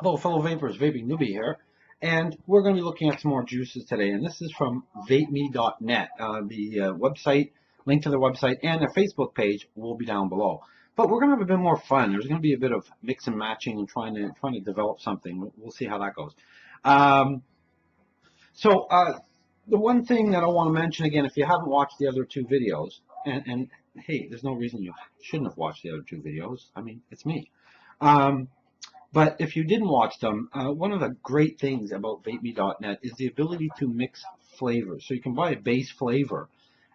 Hello, fellow vapors, Vaping Newbie here, and we're going to be looking at some more juices today, and this is from vapeme.net. The website, link to their website, and their Facebook page will be down below. But we're going to have a bit more fun. There's going to be a bit of mix and matching and trying to develop something. We'll see how that goes. The one thing that I want to mention again, if you haven't watched the other two videos, and hey, there's no reason you shouldn't have watched the other two videos. I mean, it's me. But if you didn't watch them, one of the great things about Vapeme.net is the ability to mix flavors. So you can buy a base flavor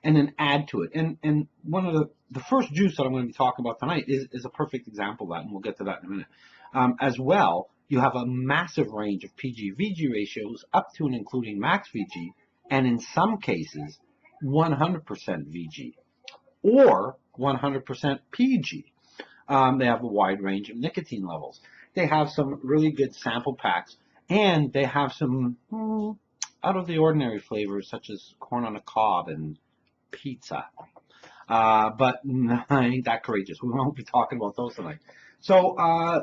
and then add to it. And one of the first juice that I'm going to be talking about tonight is a perfect example of that, and we'll get to that in a minute. As well, you have a massive range of PG-VG ratios up to and including max VG, and in some cases, 100% VG or 100% PG. They have a wide range of nicotine levels. They have some really good sample packs, and they have some out of the ordinary flavors such as corn on the cob and pizza. But I ain't that courageous. We won't be talking about those tonight. So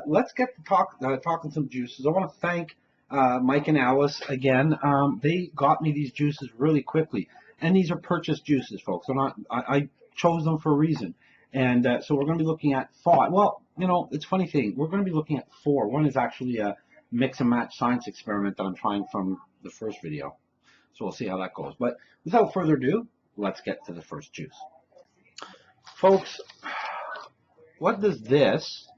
let's get to talking some juices. I want to thank Mike and Alice again. They got me these juices really quickly, and these are purchased juices, folks. They're not. I chose them for a reason. And so we're going to be looking at 5. Well, you know, it's a funny thing. We're going to be looking at 4. One is actually a mix and match science experiment that I'm trying from the first video. So we'll see how that goes. But without further ado, let's get to the first juice. Folks, what does this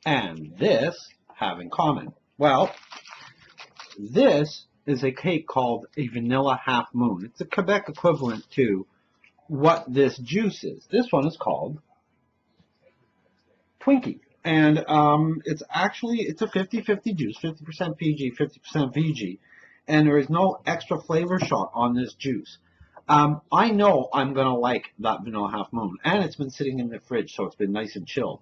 and this have in common? Well, this is a cake called a vanilla half moon. It's a Quebec equivalent to what this juice is. This one is called Twinkie. And it's a 50-50 juice, 50% PG, 50% VG. And there is no extra flavor shot on this juice. I know I'm going to like that vanilla half moon. And it's been sitting in the fridge, so it's been nice and chilled.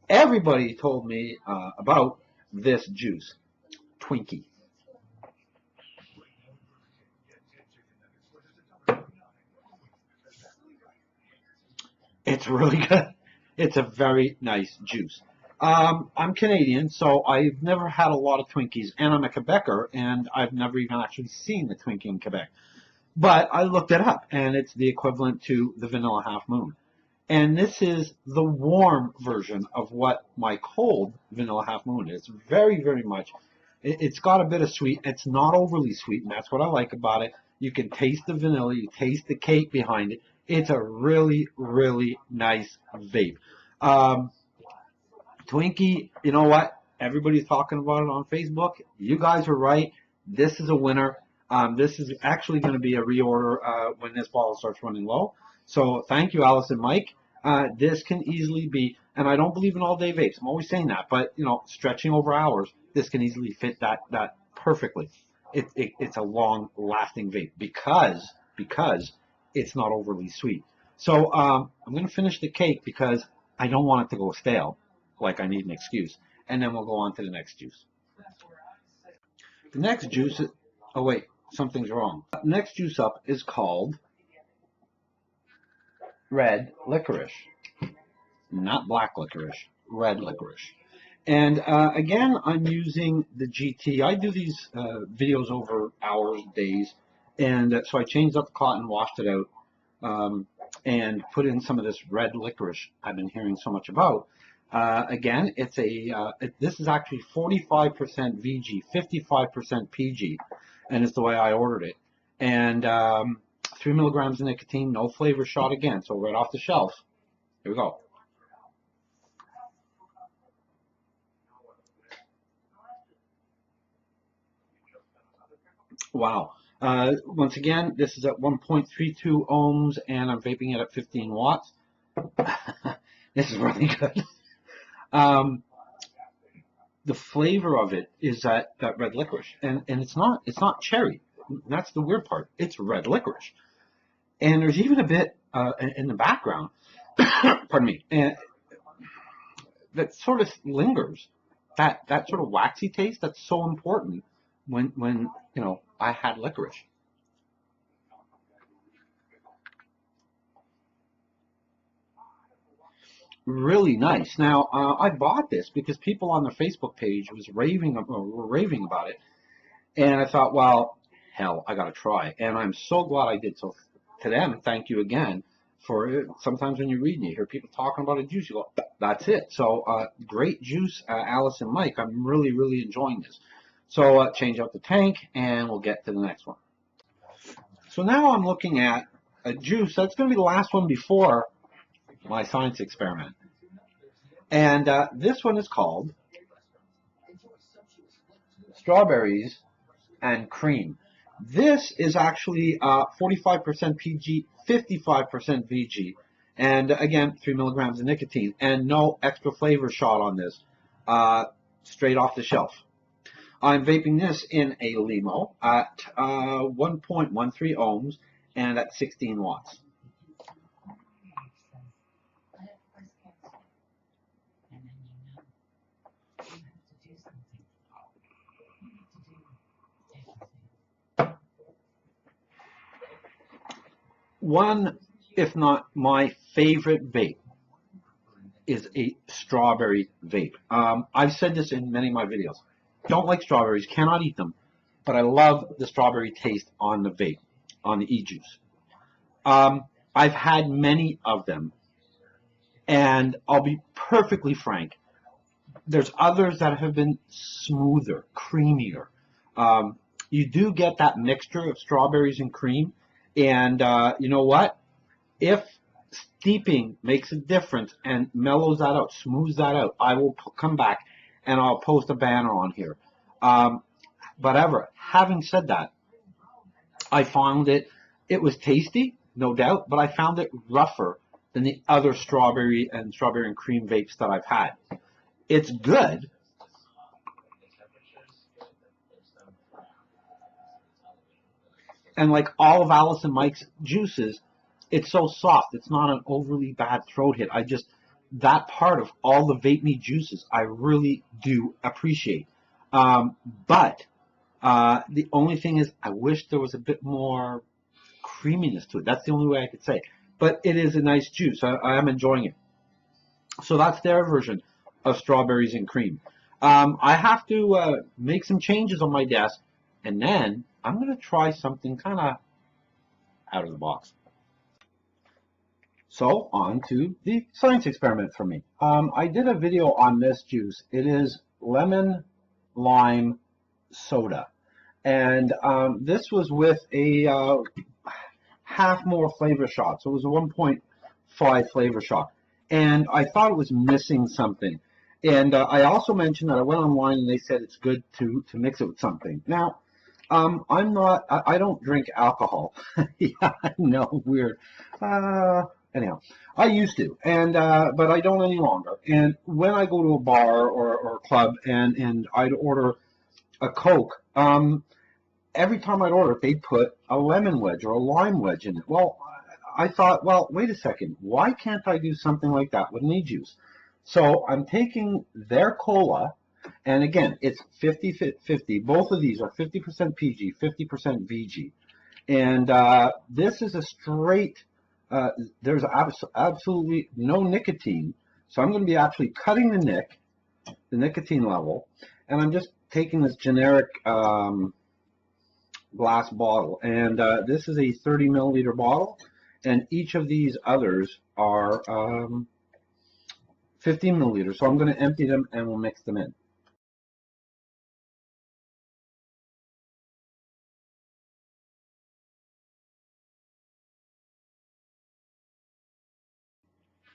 Everybody told me about this juice, Twinkie. It's really good. It's a very nice juice. I'm Canadian, so I've never had a lot of Twinkies, and I'm a Quebecer, and I've never even actually seen the Twinkie in Quebec. But I looked it up, and it's the equivalent to the vanilla half moon. And this is the warm version of what my cold vanilla half moon is. Very, very much. It's got a bit of sweet. It's not overly sweet, and that's what I like about it. You can taste the vanilla. You taste the cake behind it. It's a really, really nice vape. Twinkie, you know what? Everybody's talking about it on Facebook. You guys are right. This is a winner. This is actually going to be a reorder when this bottle starts running low. So thank you, Alice and Mike. This can easily be, and I don't believe in all-day vapes. I'm always saying that, but you know, stretching over hours, this can easily fit that perfectly. It's a long-lasting vape because it's not overly sweet. So I'm going to finish the cake because I don't want it to go stale, like I need an excuse. And then we'll go on to the next juice. The next juice, oh wait, something's wrong. The next juice up is called red licorice. Not black licorice, red licorice. And again, I'm using the GT. I do these videos over hours, days. And so I changed up the cotton, washed it out, and put in some of this red licorice I've been hearing so much about. Again, this is actually 45% VG, 55% PG, and it's the way I ordered it. And 3 milligrams of nicotine, no flavor shot again, so right off the shelf. Here we go. Wow. Once again, this is at 1.32 ohms, and I'm vaping it at 15 watts. This is really good. The flavor of it is that red licorice, and it's not cherry. That's the weird part. It's red licorice, and there's even a bit in the background. Pardon me. And that sort of lingers. That sort of waxy taste that's so important when you know I had licorice. really nice. Now, I bought this because people on their Facebook page were raving about it, and I thought, well, hell, I got to try. And I'm so glad I did. So to them, thank you again for it. Sometimes when you read and you hear people talking about a juice, you go, that's it. So great juice, Alice and Mike. I'm really, really enjoying this. So change out the tank, and we'll get to the next one. So now I'm looking at a juice. That's going to be the last one before my science experiment. And this one is called Strawberries and Cream. This is actually 45% PG, 55% VG, and again, 3 milligrams of nicotine, and no extra flavor shot on this, straight off the shelf. I'm vaping this in a limo at 1.13 ohms and at 16 watts. One, if not my favorite vape, is a strawberry vape. I've said this in many of my videos. Don't like strawberries, cannot eat them, but I love the strawberry taste on the vape, on the Ejuice. I've had many of them, and I'll be perfectly frank, there's others that have been smoother, creamier. You do get that mixture of strawberries and cream, and you know what? If steeping makes a difference and mellows that out, smooths that out, I will come back and I'll post a banner on here. But having said that, I found it was tasty, no doubt, but I found it rougher than the other strawberry and cream vapes that I've had. It's good. And like all of Alice and Mike's juices, it's so soft. It's not an overly bad throat hit. That part of all the Vape Me juices, I really do appreciate. But the only thing is, I wish there was a bit more creaminess to it. That's the only way I could say. But it is a nice juice. I am enjoying it. So that's their version of strawberries and cream. I have to make some changes on my desk, and then I'm going to try something kind of out of the box. So on to the science experiment for me. I did a video on this juice. It is lemon lime soda. And this was with a half more flavor shot. So it was a 1.5 flavor shot. And I thought it was missing something. And I also mentioned that I went online and they said it's good to mix it with something. Now, I don't drink alcohol. Yeah, I know, weird. Anyhow, I used to, and but I don't any longer. And when I go to a bar or a club and I'd order a Coke, every time I'd order it, they'd put a lemon wedge or a lime wedge in it. Well, I thought, well, wait a second. Why can't I do something like that with an e-juice? So I'm taking their cola, and again, it's 50-50. Both of these are 50% PG, 50% VG. And this is a straight, there's absolutely no nicotine. So I'm going to be actually cutting the nicotine level, and I'm just taking this generic glass bottle. And this is a 30 milliliter bottle, and each of these others are 15 milliliters. So I'm going to empty them and we'll mix them in.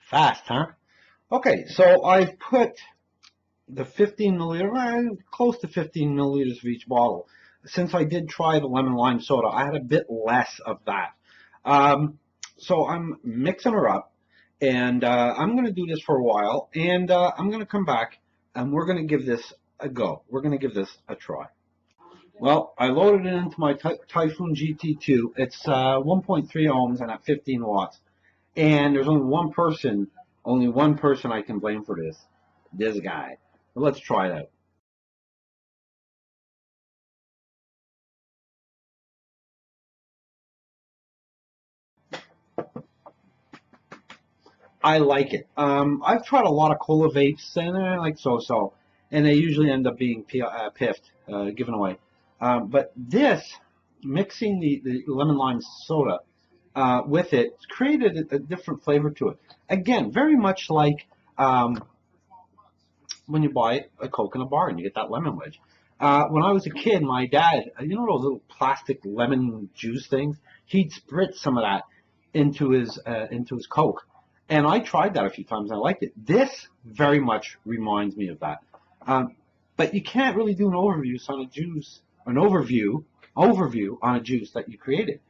Fast, huh? Okay, so I've put the 15 milliliter, close to 15 milliliters of each bottle. Since I did try the lemon lime soda, I had a bit less of that. So I'm mixing her up, and I'm going to do this for a while, and I'm going to come back, and we're going to give this a go. We're going to give this a try. Well, I loaded it into my Typhoon GT2. It's 1.3 ohms and at 15 watts. And there's only one person I can blame for this guy. But let's try it out. I like it. I've tried a lot of cola vapes, and they're like so-so, and they usually end up being piffed, given away. But this, mixing the lemon lime soda with it, created a different flavor to it. Again, very much like when you buy a Coke in a bar and you get that lemon wedge. When I was a kid, my dad, you know those little plastic lemon juice things? He'd spritz some of that into his Coke. And I tried that a few times and I liked it. This very much reminds me of that. But you can't really do an overview on a juice, overview on a juice that you created.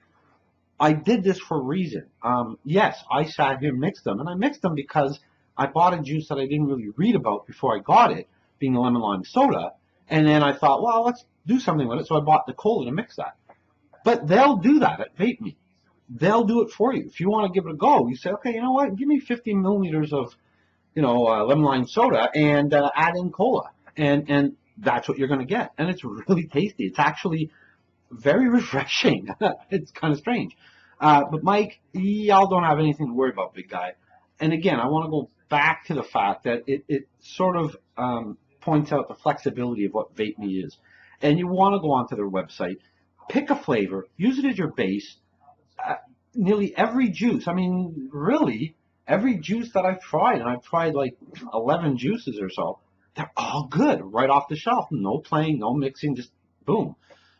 I did this for a reason. Yes, I sat here and mixed them, and I mixed them because I bought a juice that I didn't really read about before I got it, being the lemon lime soda, and then I thought, well, let's do something with it, so I bought the cola to mix that. But they'll do that at Vapeme. They'll do it for you. If you want to give it a go, you say, okay, you know what, give me 50 milliliters of, lemon lime soda and add in cola, and that's what you're going to get, and it's really tasty. It's actually very refreshing. It's kind of strange. But Mike, y'all don't have anything to worry about, big guy. And again, I want to go back to the fact that it sort of points out the flexibility of what Vapeme is. And you want to go onto their website, pick a flavor, use it as your base. Nearly every juice, I mean, really, every juice that I've tried, and I've tried like 11 juices or so, they're all good right off the shelf. No playing, no mixing, just boom.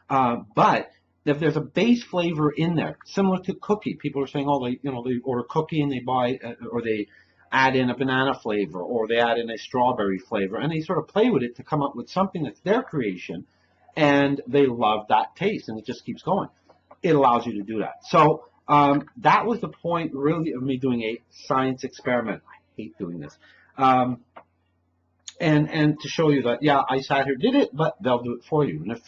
But if there's a base flavor in there, similar to cookie, people are saying, oh, they order cookie and they buy, or they add in a banana flavor, or they add in a strawberry flavor, and they sort of play with it to come up with something that's their creation, and they love that taste, and it just keeps going. It allows you to do that. So that was the point, really, of me doing a science experiment. I hate doing this. And to show you that, yeah, I sat here, did it, but they'll do it for you. And if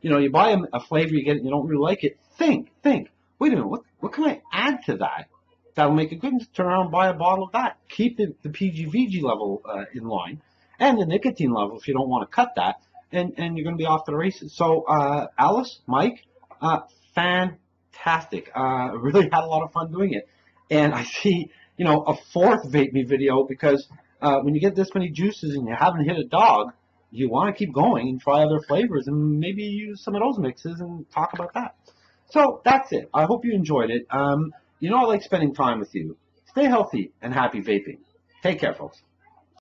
you buy a flavor, you get it, and you don't really like it, think, wait a minute, what can I add to that that'll make it good? And just turn around and buy a bottle of that. Keep the PGVG level in line, and the nicotine level if you don't want to cut that, and you're going to be off to the races. So, Alice, Mike, fantastic. Really had a lot of fun doing it. And I see, a fourth Vape Me video, because when you get this many juices and you haven't hit a dog, you want to keep going and try other flavors and maybe use some of those mixes and talk about that. So that's it. I hope you enjoyed it. I like spending time with you. Stay healthy and happy vaping. Take care, folks.